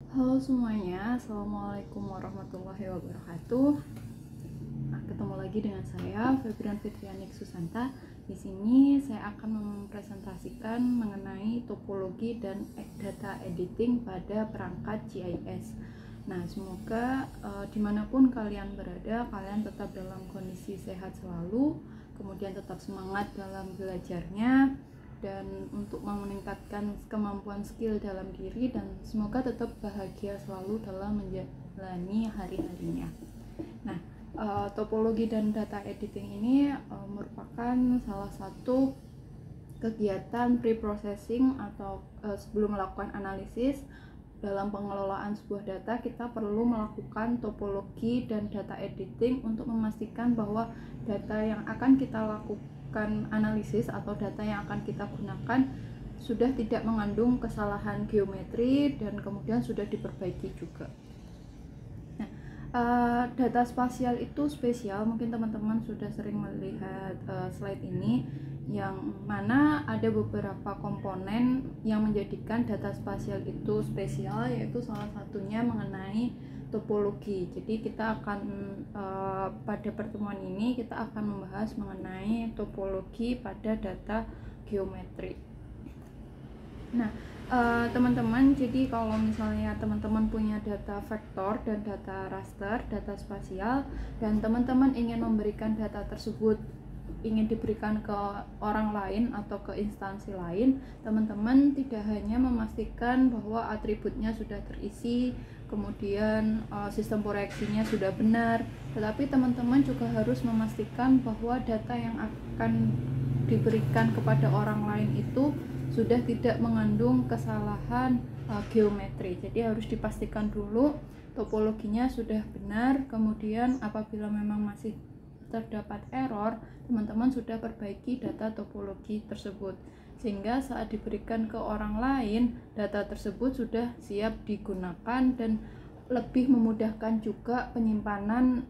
Halo semuanya, Assalamualaikum warahmatullahi wabarakatuh. Nah, ketemu lagi dengan saya Febrian Fitrianik Susanta. Di sini saya akan mempresentasikan mengenai topologi dan data editing pada perangkat GIS. Nah, semoga dimanapun kalian berada, kalian tetap dalam kondisi sehat selalu, kemudian tetap semangat dalam belajarnya, dan untuk meningkatkan kemampuan skill dalam diri, dan semoga tetap bahagia selalu dalam menjalani hari-harinya. Nah, topologi dan data editing ini merupakan salah satu kegiatan pre-processing atau sebelum melakukan analisis. Dalam pengelolaan sebuah data, kita perlu melakukan topologi dan data editing untuk memastikan bahwa data yang akan kita lakukan analisis atau data yang akan kita gunakan sudah tidak mengandung kesalahan geometri dan kemudian sudah diperbaiki juga. Data spasial itu spesial, mungkin teman-teman sudah sering melihat slide ini, yang mana ada beberapa komponen yang menjadikan data spasial itu spesial, yaitu salah satunya mengenai topologi. Jadi kita akan pada pertemuan ini kita akan membahas mengenai topologi pada data geometri. Nah, teman-teman, jadi kalau misalnya teman-teman punya data vektor dan data raster, data spasial, dan teman-teman ingin memberikan data tersebut, ingin diberikan ke orang lain atau ke instansi lain, teman-teman tidak hanya memastikan bahwa atributnya sudah terisi, kemudian sistem proyeksinya sudah benar, tetapi teman-teman juga harus memastikan bahwa data yang akan diberikan kepada orang lain itu sudah tidak mengandung kesalahan geometri. Jadi harus dipastikan dulu topologinya sudah benar, kemudian apabila memang masih terdapat error, teman-teman sudah perbaiki data topologi tersebut, sehingga saat diberikan ke orang lain, data tersebut sudah siap digunakan dan lebih memudahkan juga penyimpanan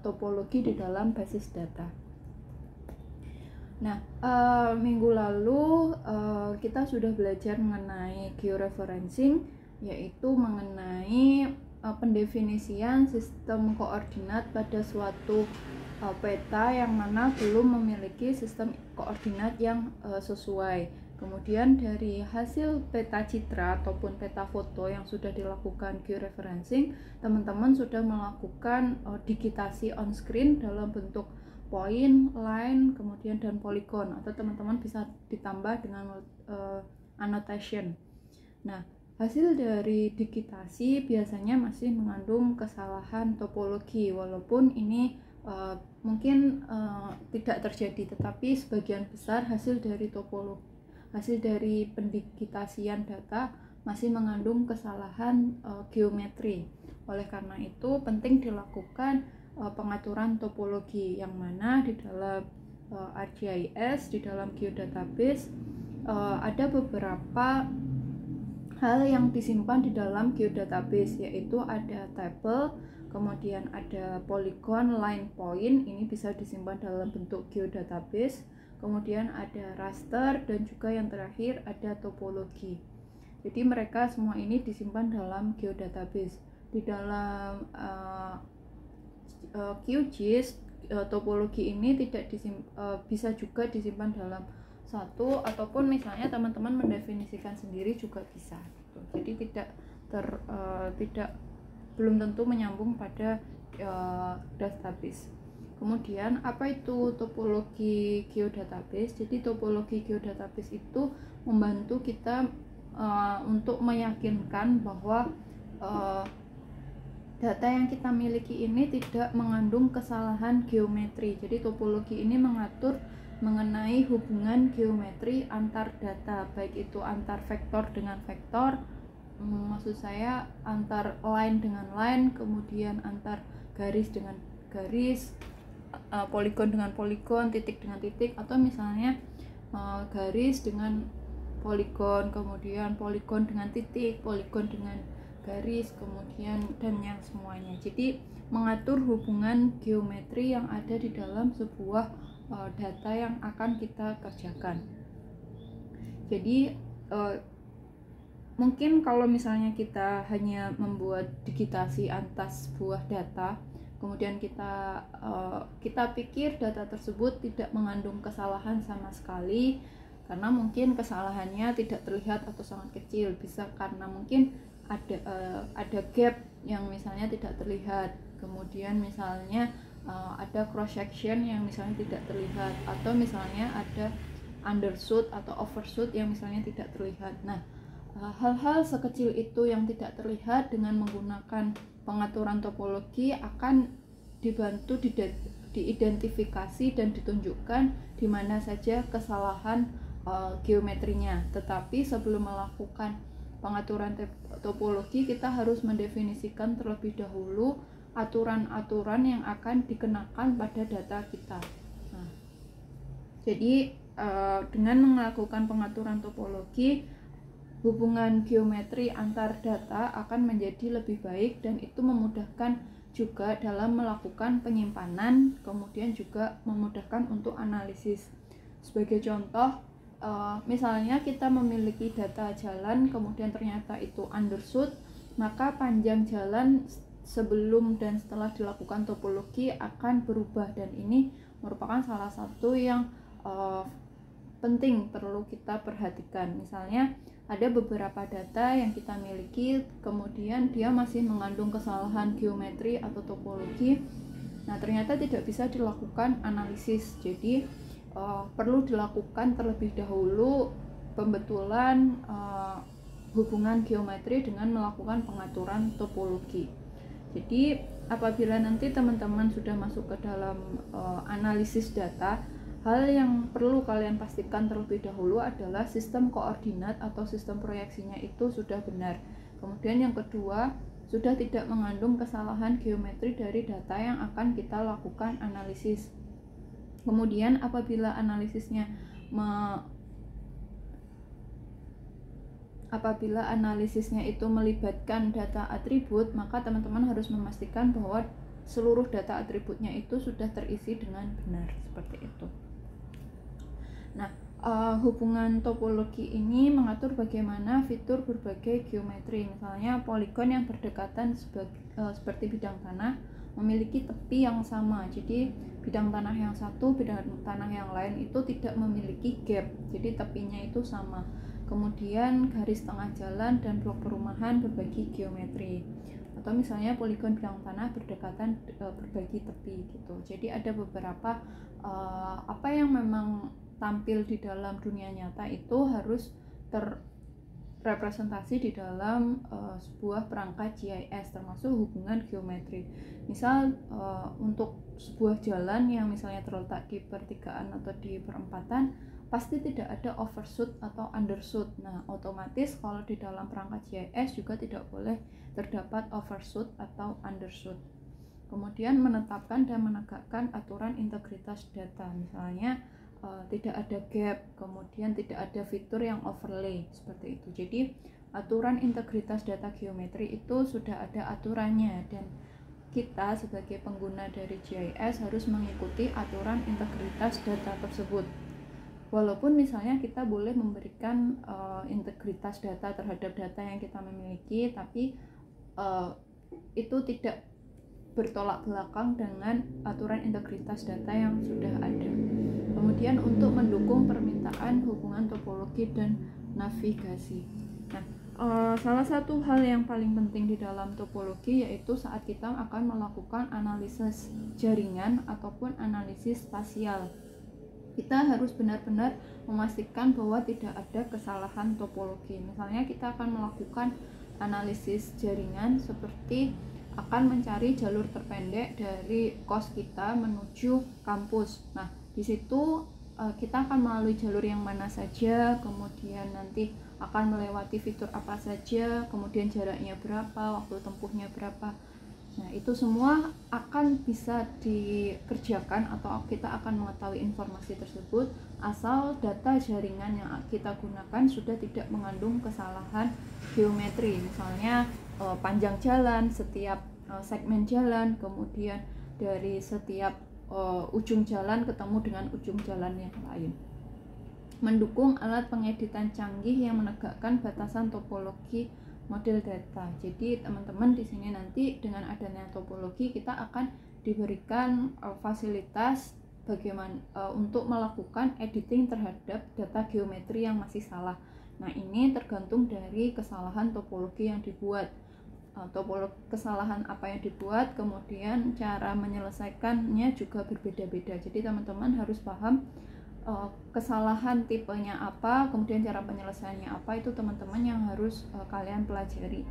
topologi di dalam basis data. Nah, minggu lalu kita sudah belajar mengenai georeferencing, yaitu mengenai pendefinisian sistem koordinat pada suatu peta yang mana belum memiliki sistem koordinat yang sesuai. Kemudian dari hasil peta citra ataupun peta foto yang sudah dilakukan georeferencing, teman-teman sudah melakukan digitasi on screen dalam bentuk point, line, kemudian dan polygon, atau teman-teman bisa ditambah dengan annotation. Nah, hasil dari digitasi biasanya masih mengandung kesalahan topologi, walaupun ini mungkin tidak terjadi, tetapi sebagian besar hasil dari pendigitasian data masih mengandung kesalahan geometri. Oleh karena itu penting dilakukan pengaturan topologi, yang mana di dalam ArcGIS, di dalam geodatabase ada beberapa hal yang disimpan di dalam geodatabase, yaitu ada table, kemudian ada polygon, line, point, ini bisa disimpan dalam bentuk geodatabase, kemudian ada raster, dan juga yang terakhir ada topologi. Jadi mereka semua ini disimpan dalam geodatabase. Di dalam QGIS, topologi ini tidak bisa juga disimpan dalam satu, ataupun misalnya teman-teman mendefinisikan sendiri juga bisa. Jadi belum tentu menyambung pada database. Kemudian apa itu topologi geodatabase? Jadi topologi geodatabase itu membantu kita untuk meyakinkan bahwa data yang kita miliki ini tidak mengandung kesalahan geometri. Jadi topologi ini mengatur mengenai hubungan geometri antar data, baik itu antar vektor dengan vektor, maksud saya antar line dengan line, kemudian antar garis dengan garis, poligon dengan poligon, titik dengan titik, atau misalnya garis dengan poligon, kemudian poligon dengan titik, poligon dengan garis, kemudian dan yang semuanya. Jadi mengatur hubungan geometri yang ada di dalam sebuah data yang akan kita kerjakan. Jadi mungkin kalau misalnya kita hanya membuat digitasi atas sebuah data, kemudian kita pikir data tersebut tidak mengandung kesalahan sama sekali, karena mungkin kesalahannya tidak terlihat atau sangat kecil, bisa karena mungkin ada gap yang misalnya tidak terlihat, kemudian misalnya ada cross section yang misalnya tidak terlihat, atau misalnya ada undershoot atau overshoot yang misalnya tidak terlihat. Nah, hal-hal sekecil itu yang tidak terlihat dengan menggunakan pengaturan topologi akan dibantu diidentifikasi dan ditunjukkan di mana saja kesalahan geometrinya. Tetapi sebelum melakukan pengaturan topologi, kita harus mendefinisikan terlebih dahulu aturan-aturan yang akan dikenakan pada data kita. Nah, jadi dengan melakukan pengaturan topologi, hubungan geometri antar data akan menjadi lebih baik, dan itu memudahkan juga dalam melakukan penyimpanan, kemudian juga memudahkan untuk analisis. Sebagai contoh, misalnya kita memiliki data jalan, kemudian ternyata itu undershoot, maka panjang jalan sebelum dan setelah dilakukan topologi akan berubah, dan ini merupakan salah satu yang penting perlu kita perhatikan. Misalnya ada beberapa data yang kita miliki, kemudian dia masih mengandung kesalahan geometri atau topologi. Nah, ternyata tidak bisa dilakukan analisis. Jadi perlu dilakukan terlebih dahulu pembetulan hubungan geometri dengan melakukan pengaturan topologi. Jadi apabila nanti teman-teman sudah masuk ke dalam analisis data, hal yang perlu kalian pastikan terlebih dahulu adalah sistem koordinat atau sistem proyeksinya itu sudah benar. Kemudian yang kedua, sudah tidak mengandung kesalahan geometri dari data yang akan kita lakukan analisis. Kemudian apabila analisisnya itu melibatkan data atribut, maka teman-teman harus memastikan bahwa seluruh data atributnya itu sudah terisi dengan benar, seperti itu. Nah, hubungan topologi ini mengatur bagaimana fitur berbagai geometri. Misalnya poligon yang berdekatan seperti bidang tanah memiliki tepi yang sama. Jadi bidang tanah yang satu, bidang tanah yang lain itu tidak memiliki gap. Jadi tepinya itu sama. Kemudian garis tengah jalan dan blok perumahan berbagi geometri. Atau misalnya poligon bidang tanah berdekatan berbagi tepi gitu. Jadi ada beberapa apa yang memang tampil di dalam dunia nyata itu harus terrepresentasi di dalam sebuah perangkat GIS, termasuk hubungan geometri. Misal untuk sebuah jalan yang misalnya terletak di pertigaan atau di perempatan, pasti tidak ada overshoot atau undershoot. Nah, otomatis kalau di dalam perangkat GIS juga tidak boleh terdapat overshoot atau undershoot. Kemudian menetapkan dan menegakkan aturan integritas data, misalnya tidak ada gap, kemudian tidak ada fitur yang overlay, seperti itu. Jadi aturan integritas data geometri itu sudah ada aturannya, dan kita sebagai pengguna dari GIS harus mengikuti aturan integritas data tersebut. Walaupun misalnya kita boleh memberikan integritas data terhadap data yang kita miliki, tapi itu tidak bertolak belakang dengan aturan integritas data yang sudah ada. Kemudian untuk mendukung permintaan hubungan topologi dan navigasi. Nah, salah satu hal yang paling penting di dalam topologi yaitu saat kita akan melakukan analisis jaringan ataupun analisis spasial. Kita harus benar-benar memastikan bahwa tidak ada kesalahan topologi. Misalnya kita akan melakukan analisis jaringan seperti akan mencari jalur terpendek dari kos kita menuju kampus. Nah, di situ kita akan melalui jalur yang mana saja, kemudian nanti akan melewati fitur apa saja, kemudian jaraknya berapa, waktu tempuhnya berapa. Nah, itu semua akan bisa dikerjakan atau kita akan mengetahui informasi tersebut asal data jaringan yang kita gunakan sudah tidak mengandung kesalahan geometri. Misalnya panjang jalan, setiap segmen jalan, kemudian dari setiap ujung jalan ketemu dengan ujung jalan yang lain. mendukung alat pengeditan canggih yang menegakkan batasan topologi model data. Jadi teman-teman di sini nanti dengan adanya topologi kita akan diberikan fasilitas bagaimana untuk melakukan editing terhadap data geometri yang masih salah. Nah, ini tergantung dari kesalahan topologi yang dibuat. Kesalahan apa yang dibuat, kemudian cara menyelesaikannya juga berbeda-beda. Jadi teman-teman harus paham kesalahan tipenya apa, kemudian cara penyelesaiannya apa, itu teman-teman yang harus kalian pelajari.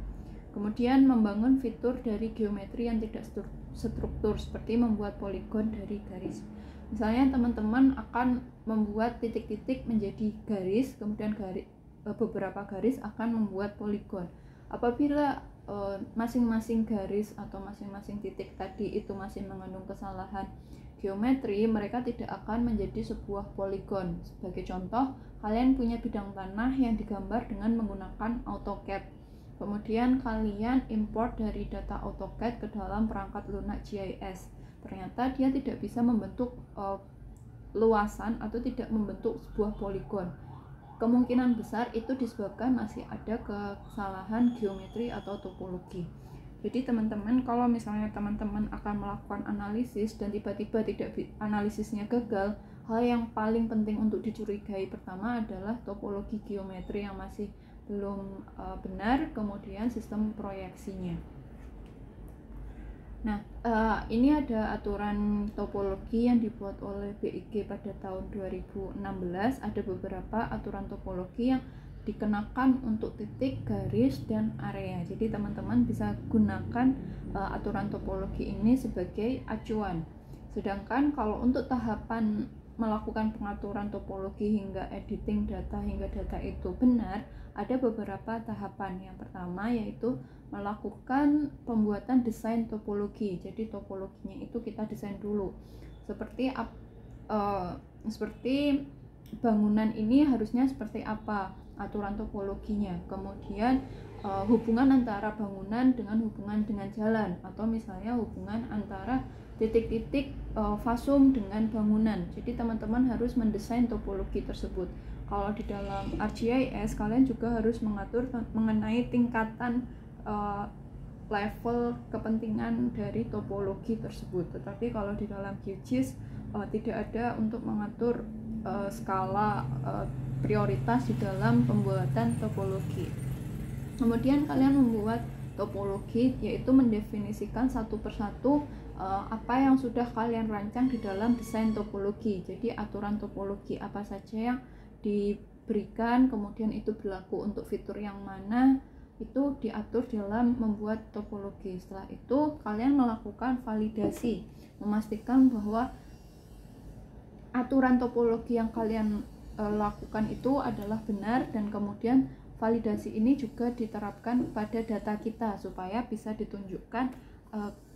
Kemudian membangun fitur dari geometri yang tidak struktur seperti membuat poligon dari garis. Misalnya teman-teman akan membuat titik-titik menjadi garis, kemudian beberapa garis akan membuat poligon. Apabila masing-masing garis atau masing-masing titik tadi itu masih mengandung kesalahan geometri, mereka tidak akan menjadi sebuah poligon. Sebagai contoh, kalian punya bidang tanah yang digambar dengan menggunakan AutoCAD. Kemudian kalian import dari data AutoCAD ke dalam perangkat lunak GIS. Ternyata dia tidak bisa membentuk luasan atau tidak membentuk sebuah poligon. Kemungkinan besar itu disebabkan masih ada kesalahan geometri atau topologi. Jadi teman-teman, kalau misalnya teman-teman akan melakukan analisis dan tiba-tiba analisisnya gagal, hal yang paling penting untuk dicurigai pertama adalah topologi geometri yang masih belum benar, kemudian sistem proyeksinya. Nah, ini ada aturan topologi yang dibuat oleh BIG pada tahun 2016. Ada beberapa aturan topologi yang dikenakan untuk titik, garis, dan area. Jadi teman-teman bisa gunakan aturan topologi ini sebagai acuan. Sedangkan kalau untuk tahapan melakukan pengaturan topologi hingga editing data hingga data itu benar, ada beberapa tahapan. Yang pertama yaitu melakukan pembuatan desain topologi. Jadi topologinya itu kita desain dulu. Seperti bangunan ini harusnya seperti apa, aturan topologinya. Kemudian hubungan antara bangunan dengan hubungan dengan jalan, atau misalnya hubungan antara titik-titik fasum dengan bangunan. Jadi teman-teman harus mendesain topologi tersebut. Kalau di dalam ArcGIS kalian juga harus mengatur mengenai tingkatan level kepentingan dari topologi tersebut. Tetapi kalau di dalam QGIS tidak ada untuk mengatur skala prioritas di dalam pembuatan topologi. Kemudian kalian membuat topologi, yaitu mendefinisikan satu persatu apa yang sudah kalian rancang di dalam desain topologi. Jadi aturan topologi apa saja yang diberikan, kemudian itu berlaku untuk fitur yang mana, itu diatur dalam membuat topologi. Setelah itu kalian melakukan validasi, memastikan bahwa aturan topologi yang kalian lakukan itu adalah benar, dan kemudian validasi ini juga diterapkan pada data kita supaya bisa ditunjukkan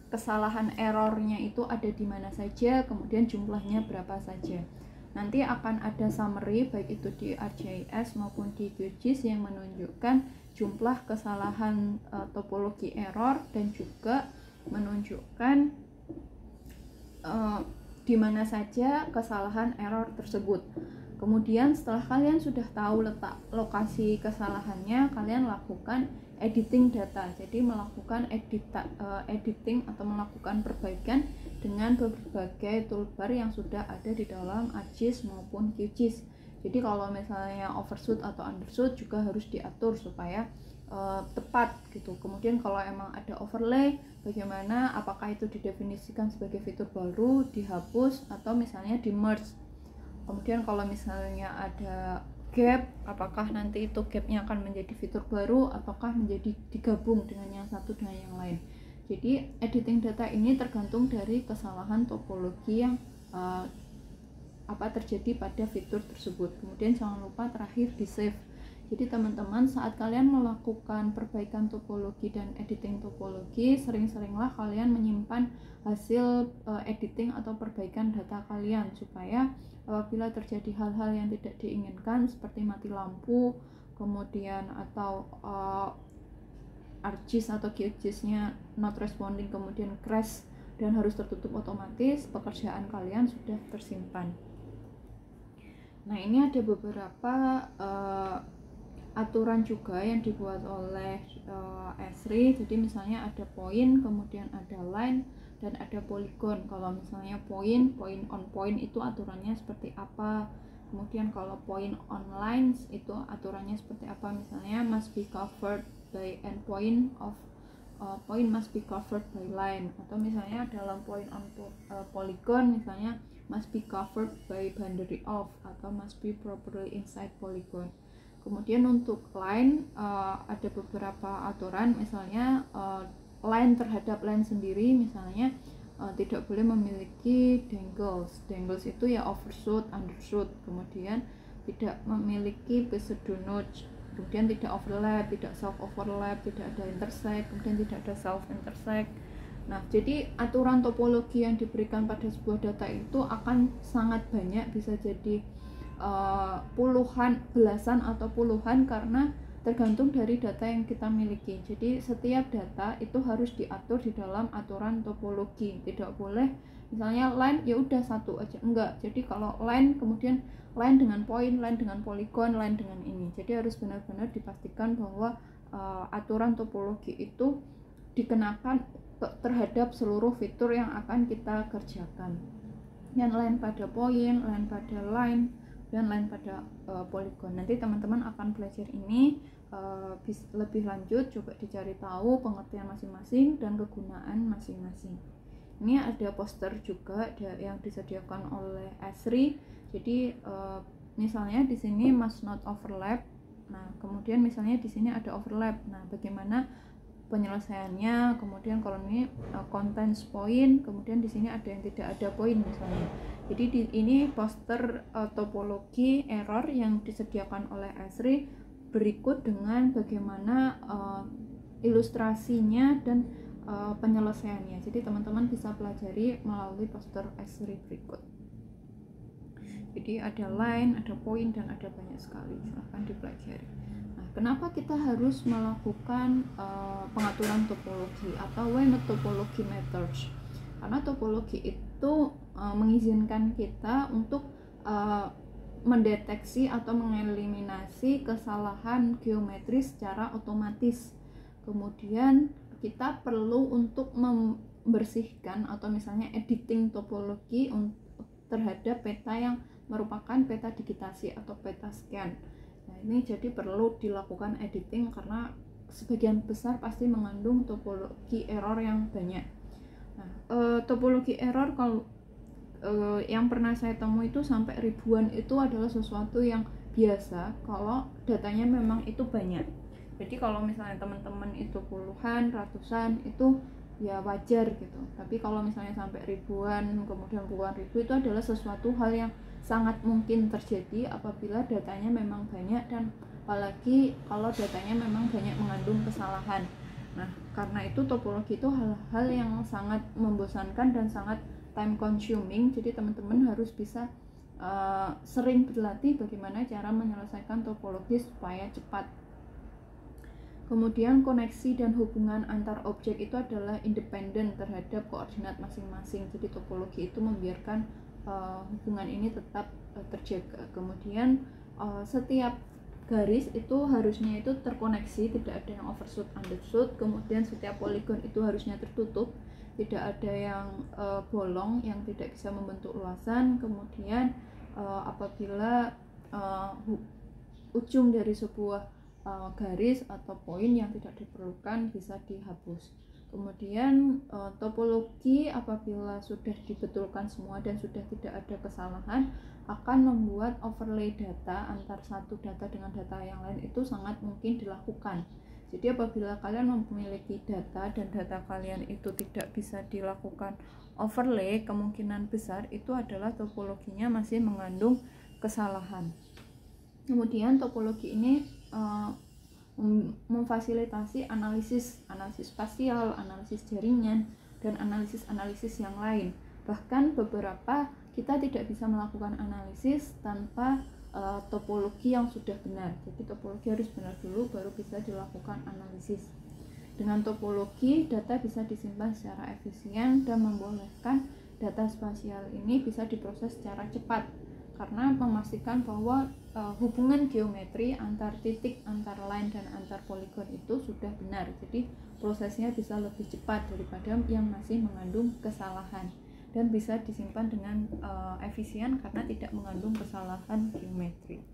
kesalahan errornya itu ada di mana saja, kemudian jumlahnya berapa saja. Nanti akan ada summary baik itu di ArcGIS maupun di QGIS yang menunjukkan jumlah kesalahan topologi error, dan juga menunjukkan di mana saja kesalahan error tersebut. Kemudian setelah kalian sudah tahu letak lokasi kesalahannya, kalian lakukan editing data. Jadi melakukan editing atau melakukan perbaikan dengan berbagai toolbar yang sudah ada di dalam ArcGIS maupun QGIS. Jadi kalau misalnya overshoot atau undershoot juga harus diatur supaya tepat gitu. Kemudian kalau emang ada overlay, bagaimana, apakah itu didefinisikan sebagai fitur baru, dihapus, atau misalnya di merge. Kemudian kalau misalnya ada gap, apakah nanti itu gapnya akan menjadi fitur baru ataukah menjadi digabung dengan yang satu dengan yang lain. Jadi editing data ini tergantung dari kesalahan topologi yang terjadi pada fitur tersebut. Kemudian jangan lupa terakhir di save. Jadi teman-teman, saat kalian melakukan perbaikan topologi dan editing topologi, sering-seringlah kalian menyimpan hasil editing atau perbaikan data kalian, supaya apabila terjadi hal-hal yang tidak diinginkan seperti mati lampu, kemudian atau ArcGIS atau QGIS-nya not responding, kemudian crash dan harus tertutup otomatis, pekerjaan kalian sudah tersimpan. Nah, ini ada beberapa aturan juga yang dibuat oleh Esri. Jadi misalnya ada point, kemudian ada line, dan ada polygon. Kalau misalnya point on point itu aturannya seperti apa, kemudian kalau point on lines itu aturannya seperti apa. Misalnya must be covered by endpoint of point must be covered by line, atau misalnya dalam point on polygon misalnya must be covered by boundary of, atau must be properly inside polygon. Kemudian untuk line ada beberapa aturan, misalnya line terhadap line sendiri misalnya tidak boleh memiliki dangles. Dangles itu ya overshoot, undershoot. Kemudian tidak memiliki pseudo-notch. Kemudian tidak overlap, tidak self overlap, tidak ada intersect, kemudian tidak ada self intersect. Nah, jadi aturan topologi yang diberikan pada sebuah data itu akan sangat banyak, bisa jadi puluhan, belasan atau puluhan, karena tergantung dari data yang kita miliki. Jadi setiap data itu harus diatur di dalam aturan topologi. Tidak boleh misalnya line ya udah satu aja, enggak. Jadi kalau line kemudian line dengan point, line dengan polygon, line dengan ini. Jadi harus benar-benar dipastikan bahwa aturan topologi itu dikenakan terhadap seluruh fitur yang akan kita kerjakan. Yang line pada point, line pada line, dan lain pada polygon. Nanti teman-teman akan belajar ini lebih lanjut, coba dicari tahu pengertian masing-masing dan kegunaan masing-masing. Ini ada poster juga yang disediakan oleh Esri. Jadi misalnya di sini must not overlap. Nah, kemudian misalnya di sini ada overlap. Nah, bagaimana penyelesaiannya? Kemudian kalau ini contents point, kemudian di sini ada yang tidak ada point misalnya. Jadi ini poster topologi error yang disediakan oleh Esri berikut dengan bagaimana ilustrasinya dan penyelesaiannya. Jadi teman-teman bisa pelajari melalui poster Esri berikut. Jadi ada line, ada point, dan ada banyak sekali. Silahkan dipelajari. Nah, kenapa kita harus melakukan pengaturan topologi atau why not topology matters? Karena topologi itu mengizinkan kita untuk mendeteksi atau mengeliminasi kesalahan geometris secara otomatis. Kemudian kita perlu untuk membersihkan atau misalnya editing topologi terhadap peta yang merupakan peta digitasi atau peta scan. Nah, ini jadi perlu dilakukan editing karena sebagian besar pasti mengandung topologi error yang banyak. Nah, topologi error kalau yang pernah saya temui itu sampai ribuan, itu adalah sesuatu yang biasa kalau datanya memang itu banyak. Jadi kalau misalnya teman-teman itu puluhan, ratusan, itu ya wajar gitu. Tapi kalau misalnya sampai ribuan, kemudian puluhan ribu, itu adalah sesuatu hal yang sangat mungkin terjadi apabila datanya memang banyak, dan apalagi kalau datanya memang banyak mengandung kesalahan. Nah, karena itu topologi itu hal-hal yang sangat membosankan dan sangat time consuming. Jadi teman-teman harus bisa sering berlatih bagaimana cara menyelesaikan topologi supaya cepat. Kemudian koneksi dan hubungan antar objek itu adalah independen terhadap koordinat masing-masing. Jadi topologi itu membiarkan hubungan ini tetap terjaga. Kemudian setiap garis itu harusnya itu terkoneksi, tidak ada yang overshoot, undershoot. Kemudian setiap polygon itu harusnya tertutup, tidak ada yang bolong yang tidak bisa membentuk luasan. Kemudian apabila ujung dari sebuah garis atau poin yang tidak diperlukan bisa dihapus. Kemudian topologi apabila sudah dibetulkan semua dan sudah tidak ada kesalahan, akan membuat overlay data antar satu data dengan data yang lain itu sangat mungkin dilakukan. Jadi apabila kalian memiliki data dan data kalian itu tidak bisa dilakukan overlay, kemungkinan besar itu adalah topologinya masih mengandung kesalahan. Kemudian topologi ini memfasilitasi analisis spasial, analisis jaringan, dan analisis yang lain. Bahkan beberapa kita tidak bisa melakukan analisis tanpa topologi yang sudah benar. Jadi topologi harus benar dulu baru bisa dilakukan analisis. Dengan topologi data bisa disimpan secara efisien dan membolehkan data spasial ini bisa diproses secara cepat. karena memastikan bahwa hubungan geometri antar titik, antar line dan antar poligon itu sudah benar. Jadi prosesnya bisa lebih cepat daripada yang masih mengandung kesalahan, dan bisa disimpan dengan efisien karena tidak mengandung kesalahan geometri.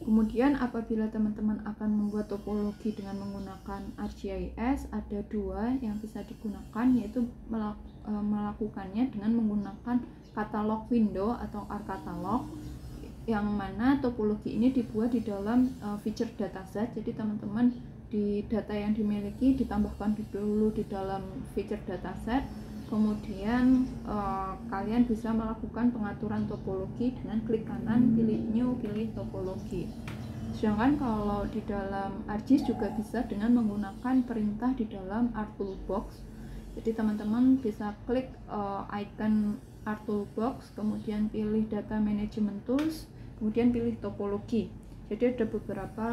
Kemudian apabila teman-teman akan membuat topologi dengan menggunakan ArcGIS, ada dua yang bisa digunakan, yaitu melakukannya dengan menggunakan katalog window atau ArcCatalog, yang mana topologi ini dibuat di dalam feature dataset. Jadi teman-teman di data yang dimiliki ditambahkan dulu di dalam feature dataset, kemudian kalian bisa melakukan pengaturan topologi dengan klik kanan, pilih new, pilih topologi. Sedangkan kalau di dalam ArcGIS juga bisa dengan menggunakan perintah di dalam ArcToolbox. Jadi teman-teman bisa klik icon ArcToolbox, kemudian pilih data management tools, kemudian pilih topologi. Jadi ada beberapa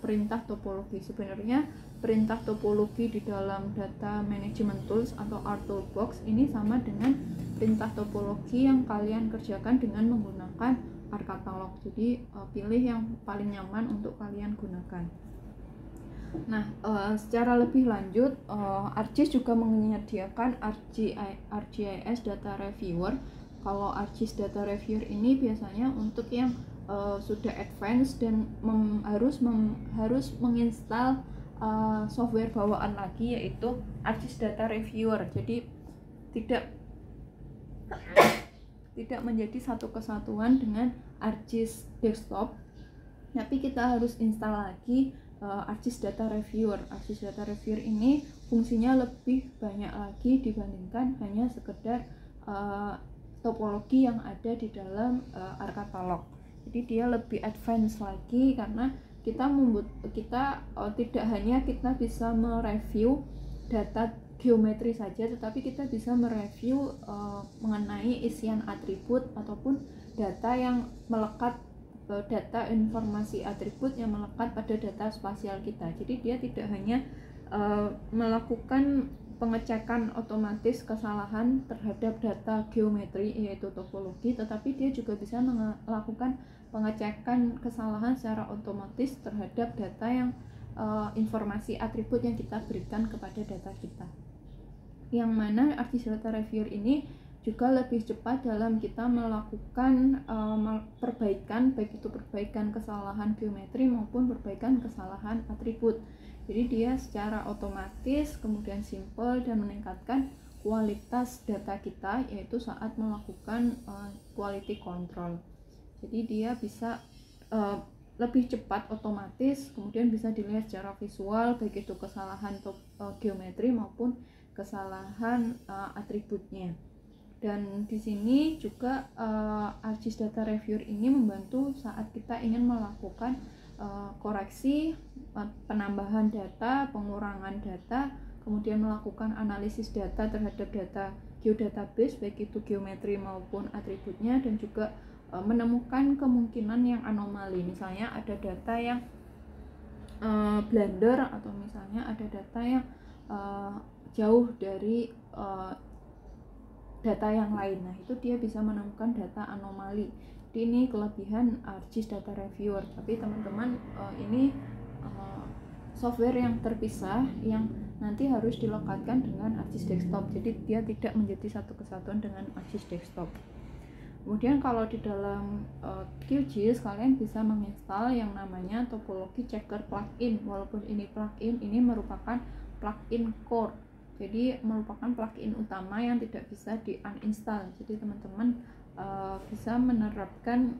perintah topologi. Sebenarnya perintah topologi di dalam data management tools atau ArcToolbox ini sama dengan perintah topologi yang kalian kerjakan dengan menggunakan ArcCatalog. Jadi pilih yang paling nyaman untuk kalian gunakan. Nah, secara lebih lanjut, ArcGIS juga menyediakan ArcGIS Data Reviewer. Kalau ArcGIS Data Reviewer ini biasanya untuk yang sudah advance dan harus menginstal software bawaan lagi, yaitu ArcGIS Data Reviewer. Jadi tidak menjadi satu kesatuan dengan ArcGIS Desktop, tapi kita harus install lagi ArcGIS Data Reviewer. ArcGIS Data Reviewer ini fungsinya lebih banyak lagi dibandingkan hanya sekedar topologi yang ada di dalam ArcCatalog. Jadi dia lebih advance lagi karena kita tidak hanya kita bisa mereview data geometri saja, tetapi kita bisa mereview mengenai isian atribut ataupun data yang melekat, data informasi atribut yang melekat pada data spasial kita. Jadi dia tidak hanya melakukan pengecekan otomatis kesalahan terhadap data geometri yaitu topologi, tetapi dia juga bisa melakukan pengecekan kesalahan secara otomatis terhadap data yang informasi atribut yang kita berikan kepada data kita. Yang mana ArcGIS Data Reviewer ini juga lebih cepat dalam kita melakukan perbaikan, baik itu perbaikan kesalahan geometri maupun perbaikan kesalahan atribut. Jadi dia secara otomatis, kemudian simple dan meningkatkan kualitas data kita, yaitu saat melakukan quality control. Jadi dia bisa lebih cepat, otomatis, kemudian bisa dilihat secara visual, baik itu kesalahan geometri maupun kesalahan atributnya. Dan di sini juga ArcGIS Data Reviewer ini membantu saat kita ingin melakukan koreksi, penambahan data, pengurangan data, kemudian melakukan analisis data terhadap data geodatabase, baik itu geometri maupun atributnya, dan juga menemukan kemungkinan yang anomali. Misalnya ada data yang blunder, atau misalnya ada data yang jauh dari data yang lain. Nah, itu dia bisa menemukan data anomali. Jadi ini kelebihan ArcGIS Data Reviewer. Tapi teman-teman, ini software yang terpisah yang nanti harus dilekatkan dengan ArcGIS Desktop. Jadi dia tidak menjadi satu kesatuan dengan ArcGIS Desktop. Kemudian kalau di dalam QGIS kalian bisa menginstal yang namanya topologi checker plugin. Walaupun ini plugin, ini merupakan plugin core. Jadi merupakan plugin utama yang tidak bisa di uninstall. Jadi teman-teman bisa menerapkan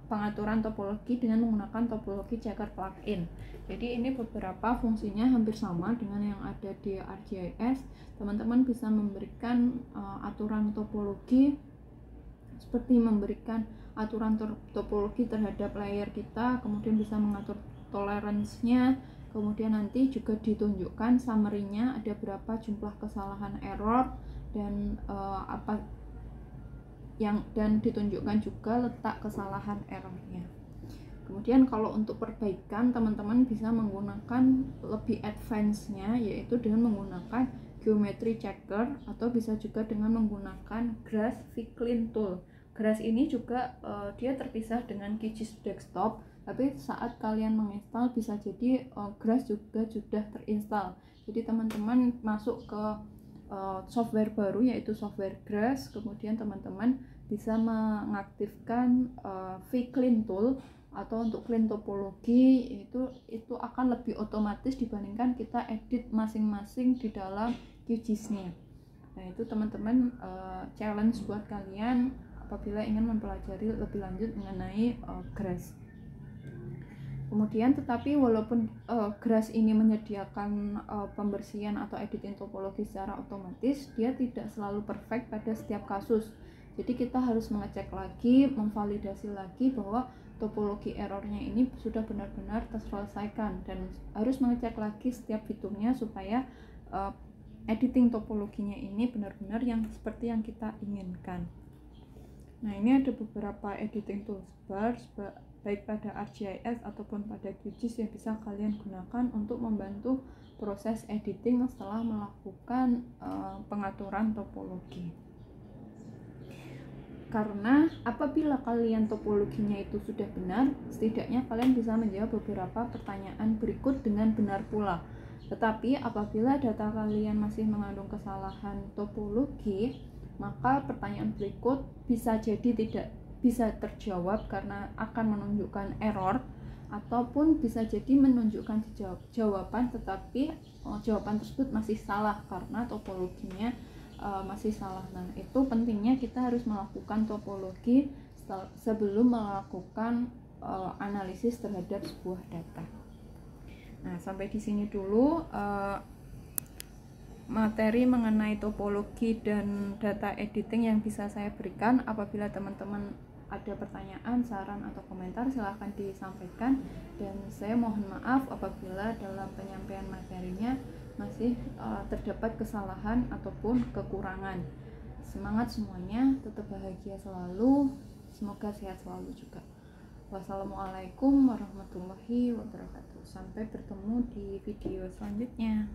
pengaturan topologi dengan menggunakan topologi checker plugin. Jadi ini beberapa fungsinya hampir sama dengan yang ada di ArcGIS. Teman-teman bisa memberikan aturan topologi seperti memberikan aturan topologi terhadap layer kita, kemudian bisa mengatur toleransinya, kemudian nanti juga ditunjukkan summary-nya, ada berapa jumlah kesalahan error dan dan ditunjukkan juga letak kesalahan errornya. Kemudian kalau untuk perbaikan, teman-teman bisa menggunakan lebih advance-nya, yaitu dengan menggunakan geometry checker, atau bisa juga dengan menggunakan Grass Viclean Tool. Grass ini juga dia terpisah dengan QGIS desktop, tapi saat kalian menginstal bisa jadi Grass juga sudah terinstall. Jadi teman-teman masuk ke software baru yaitu software Grass, kemudian teman-teman bisa mengaktifkan Viclean Tool atau untuk clean topologi. Itu akan lebih otomatis dibandingkan kita edit masing-masing di dalam QGIS-nya. Nah, itu teman-teman challenge buat kalian apabila ingin mempelajari lebih lanjut mengenai Grass. Kemudian tetapi walaupun Grass ini menyediakan pembersihan atau editing topologi secara otomatis, dia tidak selalu perfect pada setiap kasus. Jadi kita harus mengecek lagi, memvalidasi lagi bahwa topologi errornya ini sudah benar-benar terselesaikan, dan harus mengecek lagi setiap fiturnya supaya editing topologinya ini benar-benar yang seperti yang kita inginkan. Nah, ini ada beberapa editing toolbars baik pada ArcGIS ataupun pada QGIS yang bisa kalian gunakan untuk membantu proses editing setelah melakukan pengaturan topologi. Karena apabila kalian topologinya itu sudah benar, setidaknya kalian bisa menjawab beberapa pertanyaan berikut dengan benar pula. Tetapi apabila data kalian masih mengandung kesalahan topologi, maka pertanyaan berikut bisa jadi tidak bisa terjawab karena akan menunjukkan error, ataupun bisa jadi menunjukkan jawaban tetapi jawaban tersebut masih salah karena topologinya masih salah. Nah, itu pentingnya kita harus melakukan topologi sebelum melakukan analisis terhadap sebuah data. Nah, sampai di sini dulu materi mengenai topologi dan data editing yang bisa saya berikan. Apabila teman-teman ada pertanyaan, saran, atau komentar, silahkan disampaikan, dan saya mohon maaf apabila dalam penyampaian materinya masih terdapat kesalahan ataupun kekurangan. Semangat semuanya, tetap bahagia selalu, semoga sehat selalu juga. Wassalamualaikum warahmatullahi wabarakatuh. Sampai bertemu di video selanjutnya.